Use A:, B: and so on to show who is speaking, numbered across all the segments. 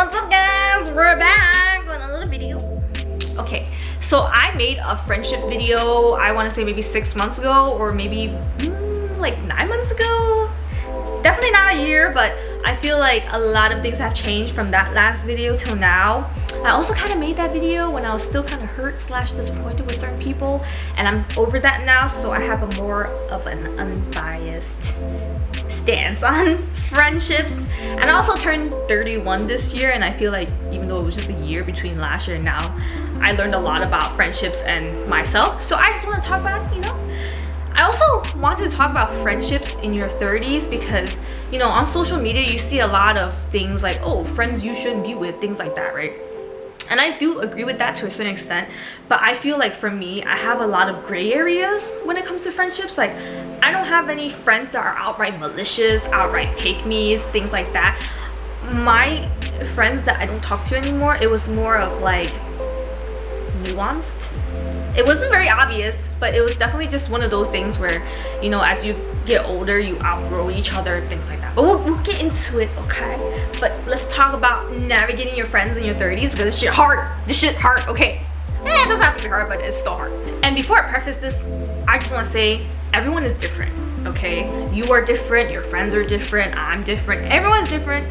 A: What's up guys, we're back with another video. Okay, so I made a friendship video, I want to say maybe 6 months ago, or maybe like 9 months ago. Definitely not a year, but I feel like a lot of things have changed from that last video till now. I also kind of made that video when I was still kind of hurt slash disappointed with certain people, and I'm over that now, so I have a more of an unbiased stance on friendships. And I also turned 31 this year, and I feel like even though it was just a year between last year and now, I learned a lot about friendships and myself. So I just want to talk about, I also wanted to talk about friendships in your 30s because, on social media you see a lot of things like, oh, friends you shouldn't be with, things like that, right? And I do agree with that to a certain extent, but I feel like for me, I have a lot of gray areas when it comes to friendships. Like, I don't have any friends that are outright malicious, outright pick me's, things like that. My friends that I don't talk to anymore, it was more of like nuanced. It wasn't very obvious, but it was definitely just one of those things where, as you get older, you outgrow each other, things like that. But we'll get into it, okay? But let's talk about navigating your friends in your 30s because this shit hard. This shit hard, okay? It doesn't have to be hard, but it's still hard. And before I preface this, I just want to say everyone is different, okay? You are different, your friends are different, I'm different, everyone's different.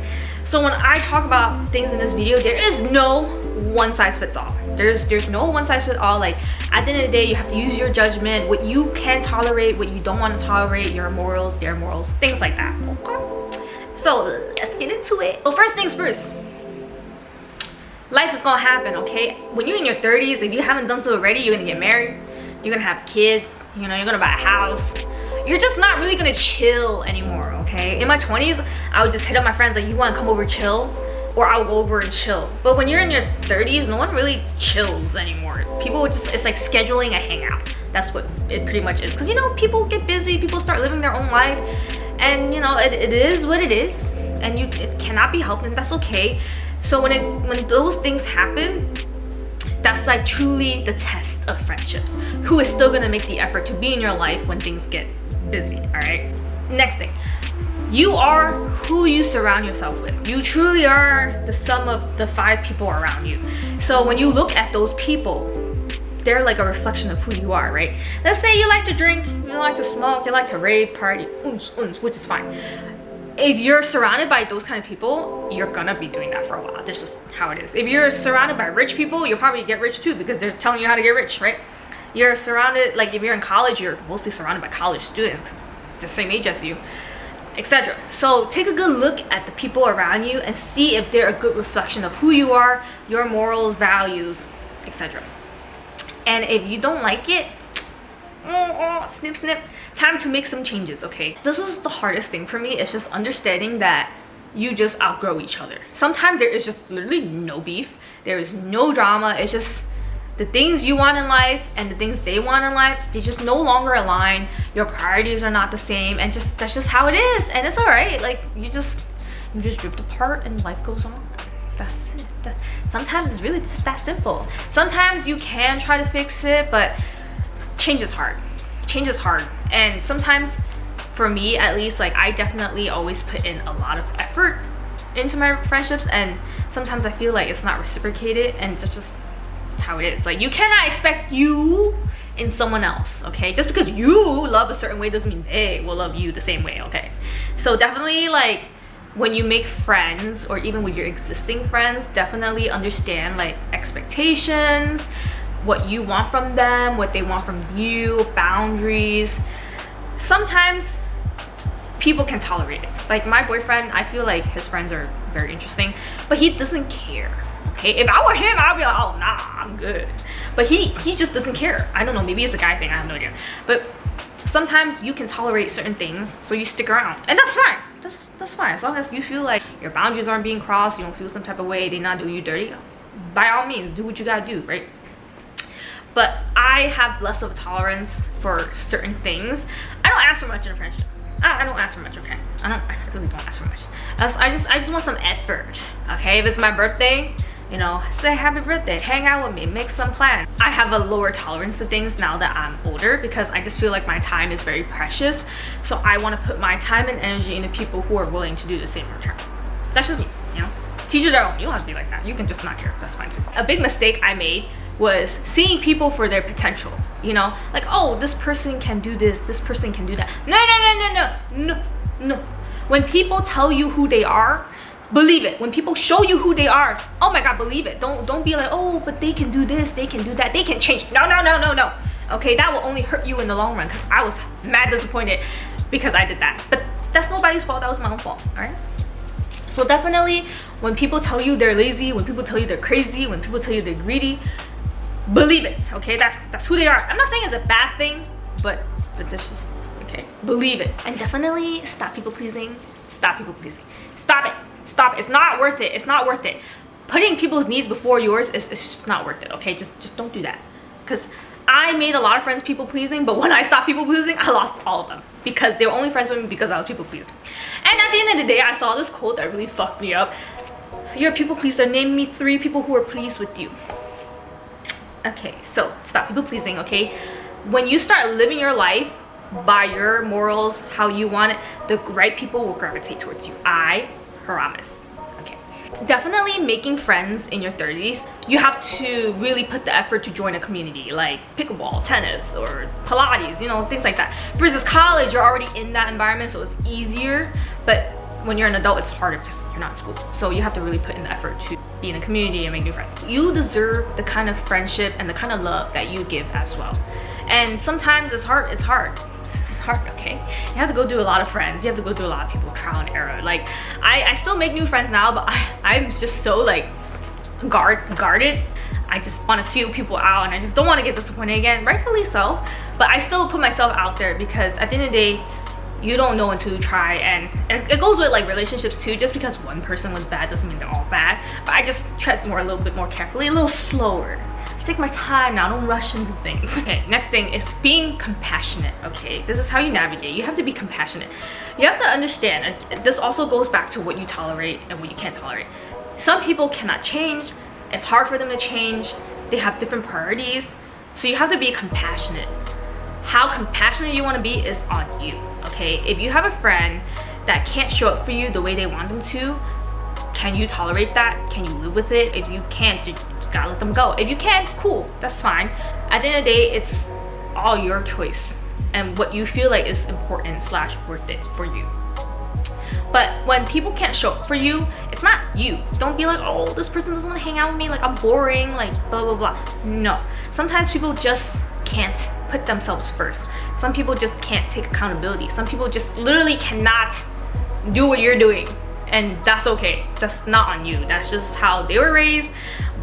A: So when I talk about things in this video, there is no one size fits all. There's no one size fits all. Like, at the end of the day, you have to use your judgment, what you can tolerate, what you don't want to tolerate, your morals, their morals, things like that, okay? So let's get into it. Well, first things first, life is gonna happen, okay? When you're in your 30s, if you haven't done so already, you're gonna get married, you're gonna have kids, you're gonna buy a house. You're just not really gonna chill anymore, okay? In my 20s, I would just hit up my friends like, you wanna come over chill? Or I'll go over and chill. But when you're in your 30s, no one really chills anymore. People just, it's like scheduling a hangout. That's what it pretty much is. Because people get busy, people start living their own life, and it is what it is, and it cannot be helped, and that's okay. So when those things happen, that's like truly the test of friendships. Who is still gonna make the effort to be in your life when things get busy, all right? Next thing. You are who you surround yourself with. You truly are the sum of the 5 people around you. So when you look at those people, they're like a reflection of who you are, right? Let's say you like to drink, you like to smoke, you like to rave, party, which is fine. If you're surrounded by those kind of people, you're gonna be doing that for a while. That's just how it is. If you're surrounded by rich people, you'll probably get rich too because they're telling you how to get rich, right? You're surrounded, like if you're in college, you're mostly surrounded by college students because they're the same age as you, etc. So take a good look at the people around you and see if they're a good reflection of who you are, your morals, values, etc. And if you don't like it, snip snip, time to make some changes, okay? This was the hardest thing for me. It's just understanding that you just outgrow each other. Sometimes there is just literally no beef, there is no drama. It's just the things you want in life and the things they want in life, they just no longer align. Your priorities are not the same, and that's just how it is, and it's all right. Like, you just drift apart and life goes on. That's it. Sometimes it's really just that simple. Sometimes you can try to fix it, but change is hard. Change is hard. And sometimes, for me at least, like, I definitely always put in a lot of effort into my friendships, and sometimes I feel like it's not reciprocated, and it's just how it is. Like, you cannot expect you in someone else, okay? Just because you love a certain way doesn't mean they will love you the same way, okay? So definitely, like, when you make friends, or even with your existing friends, definitely understand like expectations, what you want from them, what they want from you, boundaries. Sometimes people can tolerate it. Like, my boyfriend, I feel like his friends are very interesting, but he doesn't care. Okay, if I were him, I'd be like, oh nah, I'm good. But he just doesn't care. I don't know, maybe it's a guy thing, I have no idea. But sometimes you can tolerate certain things, so you stick around, and that's fine. That's fine, as long as you feel like your boundaries aren't being crossed, you don't feel some type of way, they're not doing you dirty. By all means, do what you gotta do, right? But I have less of a tolerance for certain things. I don't ask for much in a friendship. I don't ask for much, okay? I really don't ask for much. I just want some effort, okay? If it's my birthday, say happy birthday, hang out with me, make some plans. I have a lower tolerance to things now that I'm older because I just feel like my time is very precious. So I want to put my time and energy into people who are willing to do the same return. That's just me, Teach their own. You don't have to be like that. You can just not care. That's fine too. A big mistake I made was seeing people for their potential. You know, like, oh, this person can do this, this person can do that. No. When people tell you who they are, believe it. When people show you who they are, oh my god, believe it. Don't be like, oh, but they can do this, they can do that, they can change. No. Okay, that will only hurt you in the long run, because I was mad disappointed because I did that. But that's nobody's fault. That was my own fault. All right. So definitely, when people tell you they're lazy, when people tell you they're crazy, when people tell you they're greedy, believe it. Okay, that's who they are. I'm not saying it's a bad thing, but this just, okay, believe it. And definitely stop people pleasing. Stop people pleasing. Stop it. It's not worth it. It's not worth it. Putting people's needs before yours is just not worth it. Okay, just don't do that. Because I made a lot of friends people pleasing, but when I stopped people pleasing, I lost all of them, because they were only friends with me because I was people pleasing. And at the end of the day, I saw this quote that really fucked me up. You're a people pleaser. Name me 3 people who are pleased with you. Okay, so stop people pleasing. Okay, when you start living your life by your morals, how you want it, the right people will gravitate towards you. I promise. Okay, definitely making friends in your 30s, you have to really put the effort to join a community like pickleball, tennis, or Pilates, you know, things like that. Versus college, you're already in that environment, so it's easier. But when you're an adult, it's harder because you're not in school. So you have to really put in the effort to be in a community and make new friends. You deserve the kind of friendship and the kind of love that you give as well. And sometimes it's hard. It's hard, okay? You have to go through a lot of friends. You have to go through a lot of people, trial and error. Like, I still make new friends now, but I'm just so like guarded. I just want to feel people out, and I just don't want to get disappointed again, rightfully so. But I still put myself out there, because at the end of the day, you don't know until you try. And it goes with like relationships too. Just because one person was bad doesn't mean they're all bad. But I just tread a little bit more carefully, a little slower. I take my time now, don't rush into things. Okay, next thing is being compassionate. Okay, this is how you navigate. You have to be compassionate. You have to understand, this also goes back to what you tolerate and what you can't tolerate. Some people cannot change. It's hard for them to change. They have different priorities. So you have to be compassionate. How compassionate you want to be is on you. Okay, if you have a friend that can't show up for you the way they want them to, can you tolerate that? Can you live with it? If you can't, you just gotta let them go. If you can, cool, that's fine. At the end of the day, it's all your choice and what you feel like is important / worth it for you. But when people can't show up for you, it's not you. Don't be like, oh, this person doesn't want to hang out with me, like I'm boring, like blah blah blah. No, sometimes people just can't put themselves first. Some people just can't take accountability. Some people just literally cannot do what you're doing, and that's okay. That's not on you. That's just how they were raised,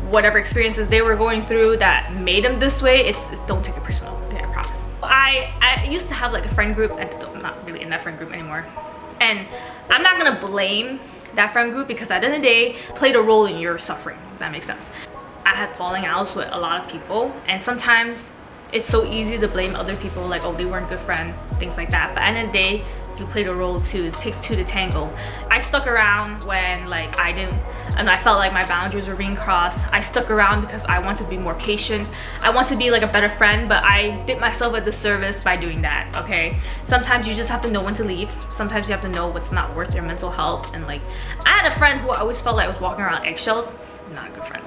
A: whatever experiences they were going through that made them this way. It's don't take it personal. Okay, I promise. I used to have like a friend group, and I'm not really in that friend group anymore. And I'm not gonna blame that friend group, because at the end of the day, played a role in your suffering, if that makes sense. I had falling outs with a lot of people, and sometimes it's so easy to blame other people, like, oh, they weren't a good friend, things like that. But at the end of the day, you played a role too. It takes two to tango. I stuck around when like I felt like my boundaries were being crossed. I stuck around because I wanted to be more patient. I want to be like a better friend, but I did myself a disservice by doing that. Okay, sometimes you just have to know when to leave. Sometimes you have to know what's not worth your mental health. And like, I had a friend who I always felt like I was walking around eggshells. Not a good friend.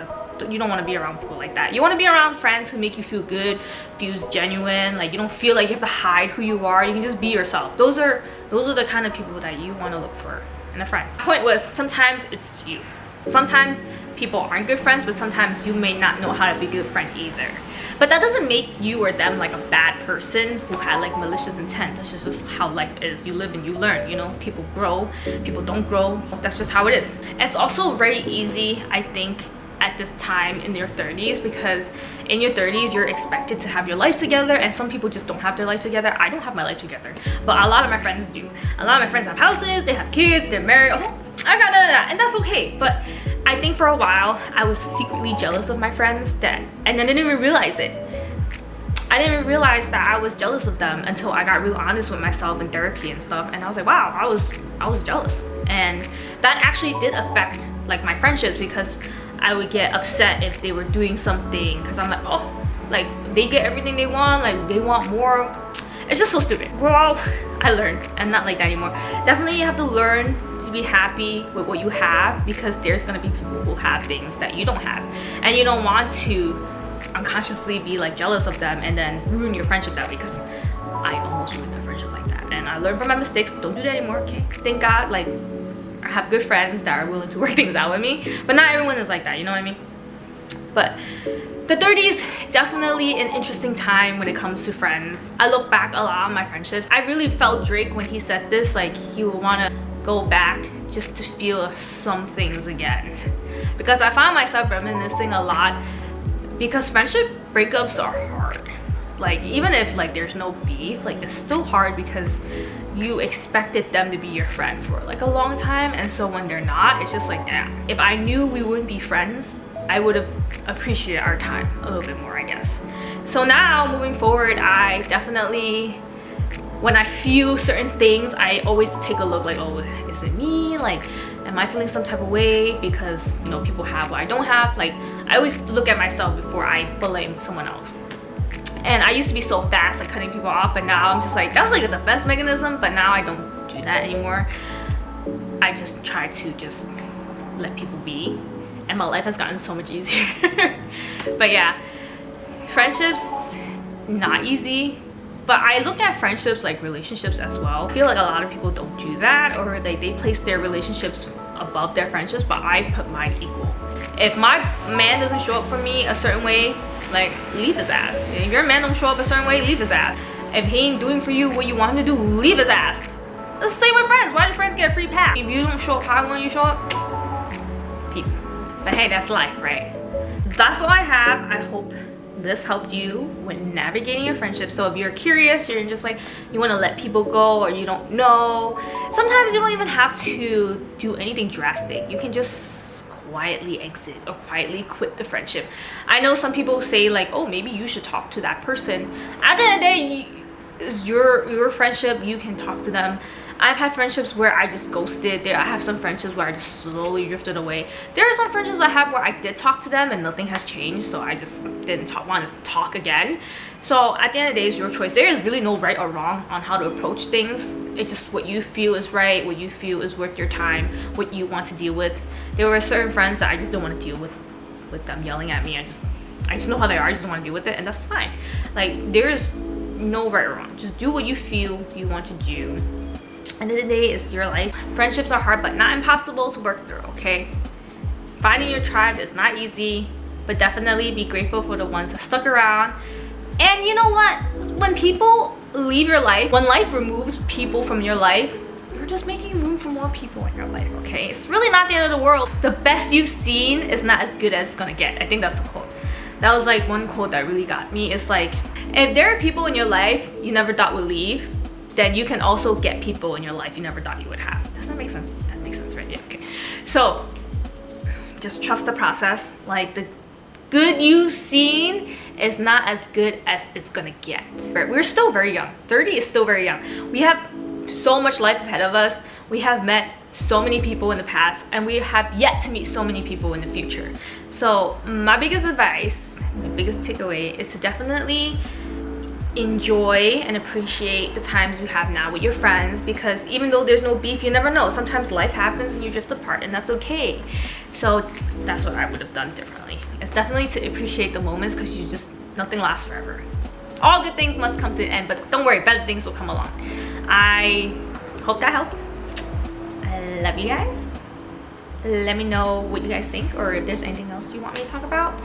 A: You don't want to be around people like that. You want to be around friends who make you feel good, feels genuine, like you don't feel like you have to hide who you are. You can just be yourself. Those are the kind of people that you want to look for in a friend. My point was, sometimes it's you. Sometimes people aren't good friends, but sometimes you may not know how to be a good friend either. But that doesn't make you or them like a bad person who had like malicious intent. That's just how life is. You live and you learn, you know. People grow, people don't grow. That's just how it is. It's also very easy, I think, at this time in your 30s, because in your 30s you're expected to have your life together, and some people just don't have their life together. I don't have my life together, but a lot of my friends do. A lot of my friends have houses, they have kids, they're married. Oh, I got none of that, and that's okay. But I think for a while I was secretly jealous of my friends, and then I didn't even realize it. I didn't even realize that I was jealous of them until I got real honest with myself in therapy and stuff, and I was like, wow, I was jealous. And that actually did affect like my friendships, because I would get upset if they were doing something, because I'm like, oh, like they get everything they want, like they want more. It's just so stupid. Well, I learned. I'm not like that anymore. Definitely you have to learn to be happy with what you have, because there's gonna be people who have things that you don't have, and you don't want to unconsciously be like jealous of them and then ruin your friendship that way, because I almost ruined a friendship like that, and I learned from my mistakes. Don't do that anymore, okay? Thank God, like, I have good friends that are willing to work things out with me, but not everyone is like that, you know what I mean? But the 30s, definitely an interesting time when it comes to friends. I look back a lot on my friendships. I really felt Drake when he said this, like he would want to go back just to feel some things again, because I found myself reminiscing a lot, because friendship breakups are hard. Like, even if like there's no beef, like it's still hard because you expected them to be your friend for like a long time, and so when they're not, it's just like, damn. If I knew we wouldn't be friends, I would have appreciated our time a little bit more, I guess. So now moving forward, I definitely, when I feel certain things, I always take a look like, oh, is it me? Like, am I feeling some type of way because, you know, people have what I don't have? Like, I always look at myself before I blame someone else. And I used to be so fast at cutting people off, but now I'm just like, that was like a defense mechanism, but now I don't do that anymore. I just try to just let people be, and my life has gotten so much easier. But yeah, friendships, not easy. But I look at friendships like relationships as well. I feel like a lot of people don't do that, or they place their relationships above their friendships, but I put mine equal. If my man doesn't show up for me a certain way, like, leave his ass. If your man don't show up a certain way, leave his ass. If he ain't doing for you what you want him to do, leave his ass. It's the same with friends. Why do friends get a free pass? If you don't show up how I want you to show up, peace. But hey, that's life, right? That's all I have. I hope this helped you when navigating your friendship. So if you're curious, you're just like, you want to let people go, or you don't know, sometimes you don't even have to do anything drastic. You can just quietly exit or quietly quit the friendship. I know some people say like, oh, maybe you should talk to that person. At the end of the day, it's your friendship. You can talk to them. I've had friendships where I just ghosted. I have some friendships where I just slowly drifted away. There are some friendships I have where I did talk to them and nothing has changed, so I just didn't want to talk again. So at the end of the day, it's your choice. There is really no right or wrong on how to approach things. It's just what you feel is right, what you feel is worth your time, what you want to deal with. There were certain friends that I just don't want to deal with them yelling at me. I just know how they are. I just don't want to deal with it, and that's fine. Like, there's no right or wrong. Just do what you feel you want to do. End of the day, it's your life. Friendships are hard, but not impossible to work through, okay? Finding your tribe is not easy, but definitely be grateful for the ones that stuck around. And you know what? When people leave your life, when life removes people from your life, you're just making room for more people in your life, okay? It's really not the end of the world. The best you've seen is not as good as it's gonna get. I think that's the quote. That was like one quote that really got me. It's like, if there are people in your life you never thought would leave, then you can also get people in your life you never thought you would have. Does that make sense? That makes sense, right? Yeah, okay. So just trust the process. Like, the good you've seen is not as good as it's gonna get. We're still very young. 30 is still very young. We have so much life ahead of us. We have met so many people in the past, and we have yet to meet so many people in the future. So my biggest advice, my biggest takeaway is to definitely enjoy and appreciate the times you have now with your friends, because even though there's no beef, you never know. Sometimes life happens and you drift apart, and that's okay. So that's what I would have done differently. It's definitely to appreciate the moments, because you just, nothing lasts forever. All good things must come to an end, but don't worry, better things will come along. I hope that helped. I love you guys. Let me know what you guys think, or if there's anything else you want me to talk about.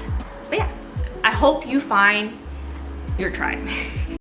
A: But yeah, I hope you find your tribe.